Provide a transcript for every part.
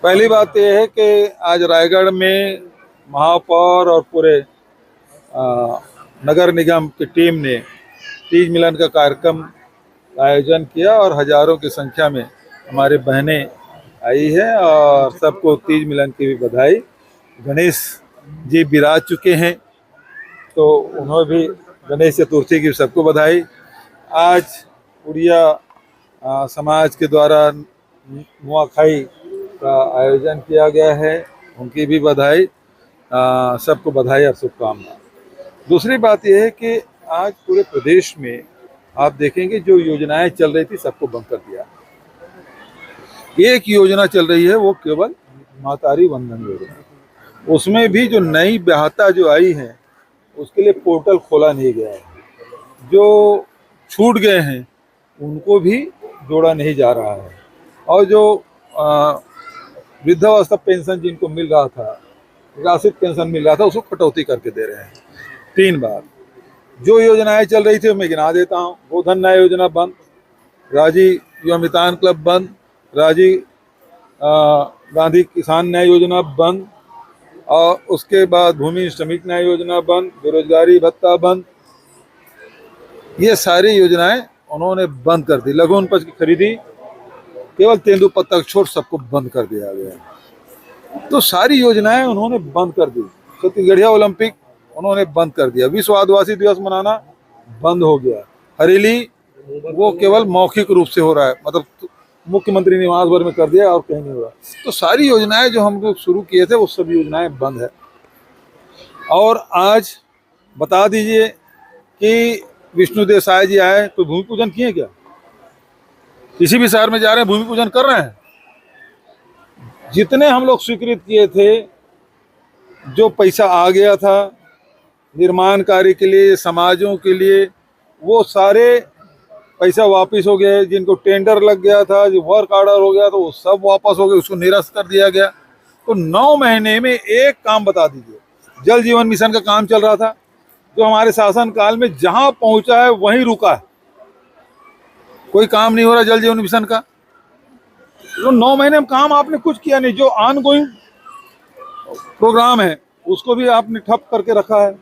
पहली बात यह है कि आज रायगढ़ में महापौर और पूरे नगर निगम की टीम ने तीज मिलन का कार्यक्रम का आयोजन किया और हजारों की संख्या में हमारी बहनें आई है और सबको तीज मिलन की भी बधाई। गणेश जी विराज चुके हैं तो उन्हें भी गणेश चतुर्थी की सबको बधाई। आज उड़िया समाज के द्वारा नुआखाई का आयोजन किया गया है, उनकी भी बधाई। सबको बधाई और शुभकामनाएं। दूसरी बात यह है कि आज पूरे प्रदेश में आप देखेंगे जो योजनाएं चल रही थी सबको बंद कर दिया। एक योजना चल रही है वो केवल मातारी वंदन योजना, उसमें भी जो नई ब्याहता जो आई है उसके लिए पोर्टल खोला नहीं गया है। जो छूट गए हैं उनको भी जोड़ा नहीं जा रहा है और जो वृद्धावस्था पेंशन जिनको मिल रहा था, राशिद पेंशन मिल रहा था, उसको कटौती करके दे रहे हैं। 3 बार जो योजनाएं चल रही थी मैं गिना देता हूँ। गोधन न्याय योजना बंद, राजीव युवा मितान क्लब बंद, राजीव गांधी किसान न्याय योजना बंद, और उसके बाद भूमि श्रमिक न्याय योजना बंद, बेरोजगारी भत्ता बंद। ये सारी योजनाएं उन्होंने बंद कर दी। लघु उपज की खरीदी केवल तेंदुपत्ता छोड़ सबको बंद कर दिया गया। तो सारी योजनाएं उन्होंने बंद कर दी। छत्तीसगढ़िया ओलंपिक उन्होंने बंद कर दिया। विश्व आदिवासी दिवस मनाना बंद हो गया। हरेली वो केवल मौखिक रूप से हो रहा है, मतलब मुख्यमंत्री निवास भर में कर दिया और कहीं नहीं हो रहा। तो सारी योजनाएं जो हम लोग शुरू किए थे वो सब योजनाएं बंद है। और आज बता दीजिए कि विष्णु देसाई जी आए तो भूमि पूजन किए क्या? किसी भी शहर में जा रहे हैं भूमि पूजन कर रहे हैं? जितने हम लोग स्वीकृत किए थे, जो पैसा आ गया था निर्माण कार्य के लिए, समाजों के लिए, वो सारे पैसा वापस हो गया। जिनको टेंडर लग गया था, जो वर्क ऑर्डर हो गया तो वो सब वापस हो गए, उसको निरस्त कर दिया गया। तो 9 महीने में एक काम बता दीजिए। जल जीवन मिशन का काम चल रहा था जो हमारे शासन काल में जहां पहुंचा है वहीं रुका है, कोई काम नहीं हो रहा जल जीवन मिशन का। तो 9 महीने में काम आपने कुछ किया नहीं। जो ऑनगोइंग प्रोग्राम है उसको भी आपने ठप करके रखा है।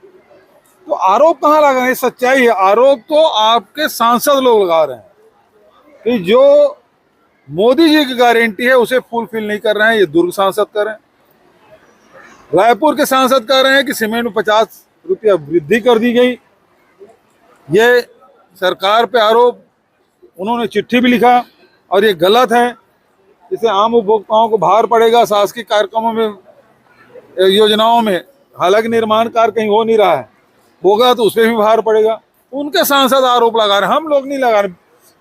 तो आरोप कहाँ लगा है? सच्चाई है। आरोप तो आपके सांसद लोग लगा रहे हैं कि जो मोदी जी की गारंटी है उसे फुलफिल नहीं कर रहे हैं। ये दुर्ग सांसद कर रहे हैं, रायपुर के सांसद कह रहे हैं कि सीमेंट में 50 रुपया वृद्धि कर दी गई। ये सरकार पे आरोप, उन्होंने चिट्ठी भी लिखा और ये गलत है। इससे आम उपभोक्ताओं को भार पड़ेगा शासकीय कार्यक्रमों में, योजनाओं में। हालांकि निर्माण कार्य कहीं हो नहीं रहा है, होगा तो उस पर भी भार पड़ेगा। उनके सांसद आरोप लगा रहे हैं, हम लोग नहीं लगा रहे।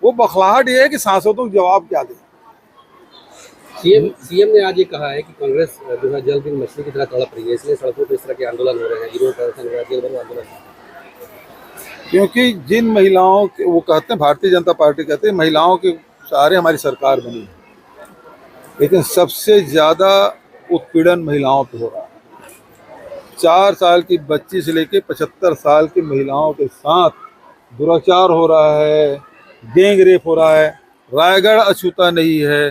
वो बखलाहट ये है कि सांसदों को जवाब क्या दें। सीएम ने आज ये कहा है कि कांग्रेस जो है जल दिन मछली की तरह तड़प रही है, इसलिए सड़कों पर इस तरह के आंदोलन हो रहे हैं, विरोध आंदोलन। क्योंकि जिन महिलाओं के, वो कहते हैं भारतीय जनता पार्टी कहते हैं महिलाओं के सहारे हमारी सरकार बनी है, लेकिन सबसे ज्यादा उत्पीड़न महिलाओं पे हो रहा है। 4 साल की बच्ची से लेकर 75 साल की महिलाओं के साथ दुराचार हो रहा है, गैंग रेप हो रहा है। रायगढ़ अछूता नहीं है,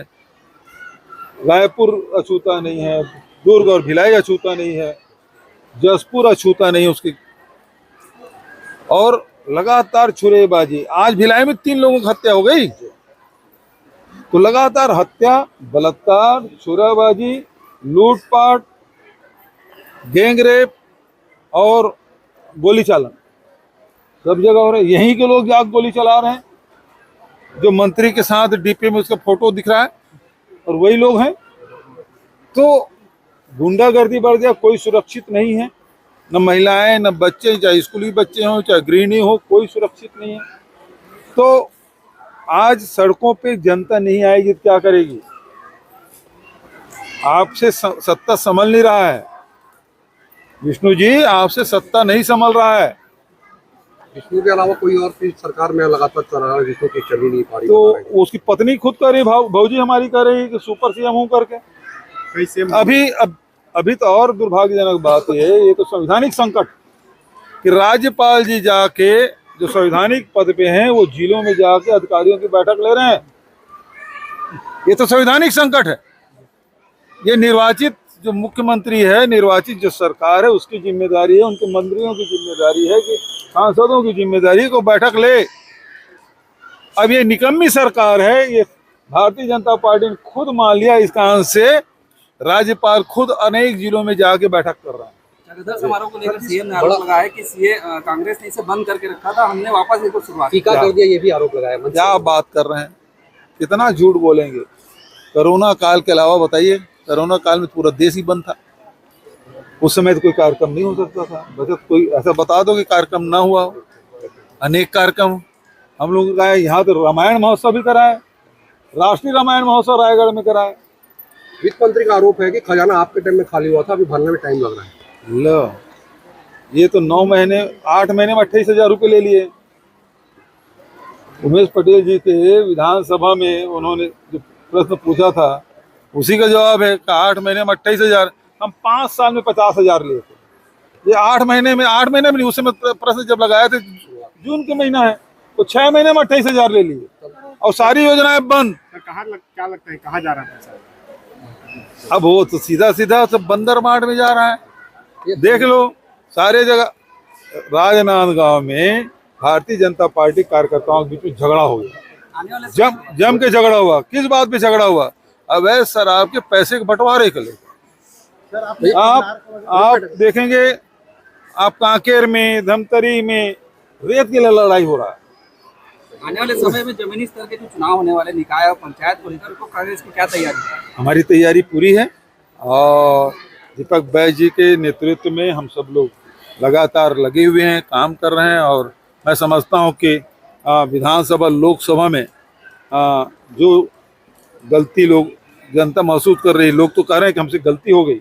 रायपुर अछूता नहीं है, दुर्ग और भिलाई अछूता नहीं है, जसपुर अछूता नहीं है उसकी। और लगातार छुरेबाजी। आज भिलाई में 3 लोगों की हत्या हो गई। तो लगातार हत्या, बलात्कार, छुराबाजी, लूटपाट, गैंग रेप और गोली चालन सब जगह हो रहा है। यहीं के लोग जाकर गोली चला रहे हैं। जो मंत्री के साथ डीपी में उसका फोटो दिख रहा है और वही लोग हैं। तो गुंडागर्दी बढ़ गया, कोई सुरक्षित नहीं है, न महिलाएं न बच्चे, चाहे स्कूली बच्चे हों चाहे गृहिणी हो, कोई सुरक्षित नहीं है। तो आज सड़कों पे जनता नहीं आएगी तो क्या करेगी? आपसे सत्ता संभल नहीं रहा है विष्णु जी, आपसे सत्ता नहीं संभल रहा है। विष्णु के अलावा कोई और चीज सरकार में लगातार चल रहा है, विष्णु की चल ही नहीं पा रही। तो उसकी पत्नी खुद कह रही, भौजी हमारी कह रही कि सुपर सीएम हूं करके। अभी तो और दुर्भाग्यजनक बात ये तो संवैधानिक संकट कि राज्यपाल जी जाके जो संवैधानिक पद पे हैं वो जिलों में जाके अधिकारियों की बैठक ले रहे हैं। ये तो संवैधानिक संकट है। ये निर्वाचित जो मुख्यमंत्री है, निर्वाचित जो सरकार है, उसकी जिम्मेदारी है, उनके मंत्रियों की जिम्मेदारी है कि सांसदों की जिम्मेदारी है को बैठक ले। अब ये निकम्मी सरकार है, ये भारतीय जनता पार्टी ने खुद मान लिया इस कारण से राज्यपाल खुद अनेक जिलों में जाके बैठक कर रहा है। चकधर समारोह को लेकर सीएम ने आरोप लगाया कि सीए कांग्रेस ने इसे बंद करके रखा था, हमने वापस इसको शुरुआत की। फीका कर दिया, ये भी आरोप लगाया मंच से। क्या बात कर रहे हैं, कितना झूठ बोलेंगे। कोरोना काल के अलावा बताइए, कोरोना काल में पूरा देश ही बंद था, उस समय तो कोई कार्यक्रम नहीं हो सकता था। बचत कोई ऐसा बता दो कि कार्यक्रम ना हुआ हो, अनेक कार्यक्रम हम लोगों का है। यहाँ तो रामायण महोत्सव भी कराए, राष्ट्रीय रामायण महोत्सव रायगढ़ में कराए। वित्त मंत्री का आरोप है कि खजाना आपके टाइम में खाली हुआ था, अभी भरने में टाइम लग रहा है। लो, ये तो 9 महीने 8 महीने में 28,000 रुपये ले लिए। उमेश पटेल जी के विधानसभा में उन्होंने जो प्रश्न पूछा था उसी का जवाब है कि 8 महीने में 28,000, हम 5 साल में 50,000 लिए थे। ये 8 महीने में नहीं, उस समय प्रश्न जब लगाए थे जून के महीना है, तो 6 महीने में 28,000 ले लिए और सारी योजनाएं बंद। क्या लगता है कहाँ जा रहा है पैसा? अब वो तो सीधा सीधा सब बंदर मार्ट में जा रहा है। देख लो, सारे जगह राजनांदगांव में भारतीय जनता पार्टी कार्यकर्ताओं के बीच में झगड़ा हो गया, जम के झगड़ा हुआ। किस बात पे झगड़ा हुआ? अवैध शराब के पैसे के बंटवारे के लिए। आप देखेंगे, आप कांकेर में, धमतरी में रेत के लिए लड़ाई हो रहा है। आने वाले समय में जमीनी स्तर के जो चुनाव होने वाले निकाय और पंचायत को लेकर तो कांग्रेस की क्या तैयारी है? हमारी तैयारी पूरी है और दीपक बैज जी के नेतृत्व में हम सब लोग लगातार लगे हुए हैं, काम कर रहे हैं। और मैं समझता हूं कि विधानसभा लोकसभा में जो गलती लोग जनता महसूस कर रही है, लोग तो कह रहे हैं कि हमसे गलती हो गई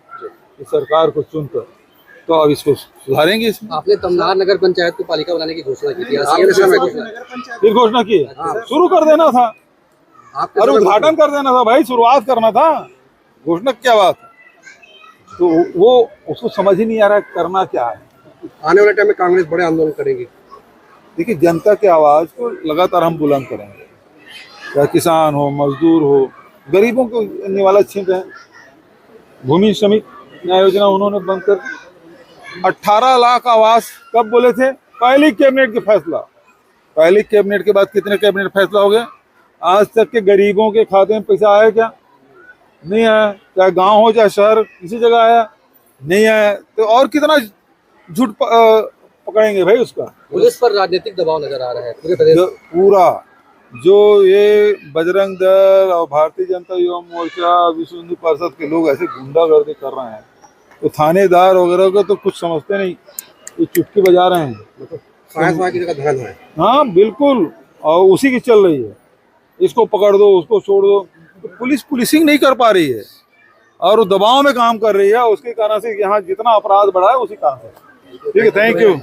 इस सरकार को चुनकर, तो अब इसको सुधारेंगे। इसमें आपने तमनार नगर पंचायत को पालिका बनाने की घोषणा की थी, फिर घोषणा की है, शुरू कर देना था और उद्घाटन कर देना था भाई, शुरुआत करना था, घोषणा क्या बात है। तो वो उसको समझ ही नहीं आ रहा है करना क्या है। आने वाले टाइम में कांग्रेस बड़े आंदोलन करेगी। देखिए, जनता की आवाज को लगातार हम बुलंद करेंगे, चाहे किसान हो, मजदूर हो, गरीबों को निवाला छीन रहे हैं। भूमि श्रमिक न्याय योजना उन्होंने बंद कर दी। 18 लाख आवास कब बोले थे? पहली कैबिनेट के फैसला, पहली कैबिनेट के बाद कितने कैबिनेट फैसला हो गया? आज तक के गरीबों के खाते में पैसा आया क्या? नहीं आया। चाहे गांव हो चाहे शहर, किसी जगह आया नहीं आया। तो और कितना झूठ पकड़ेंगे भाई उसका। पुलिस पर राजनीतिक दबाव नजर आ रहा है पूरे प्रदेश। पूरा जो ये बजरंग दल और भारतीय जनता युवा मोर्चा, विश्व हिंदू परिषद के लोग ऐसे गुंडागर्दी कर रहे हैं, तो थानेदार वगैरह को तो कुछ समझते नहीं, ये चुटकी बजा रहे हैं। की जगह धन है। हाँ बिल्कुल, और उसी की चल रही है, इसको पकड़ दो उसको छोड़ दो। तो पुलिस पुलिसिंग नहीं कर पा रही है और वो दबाव में काम कर रही है, उसके कारण से यहाँ जितना अपराध बढ़ा है उसी कारण से। ठीक है, थैंक यू।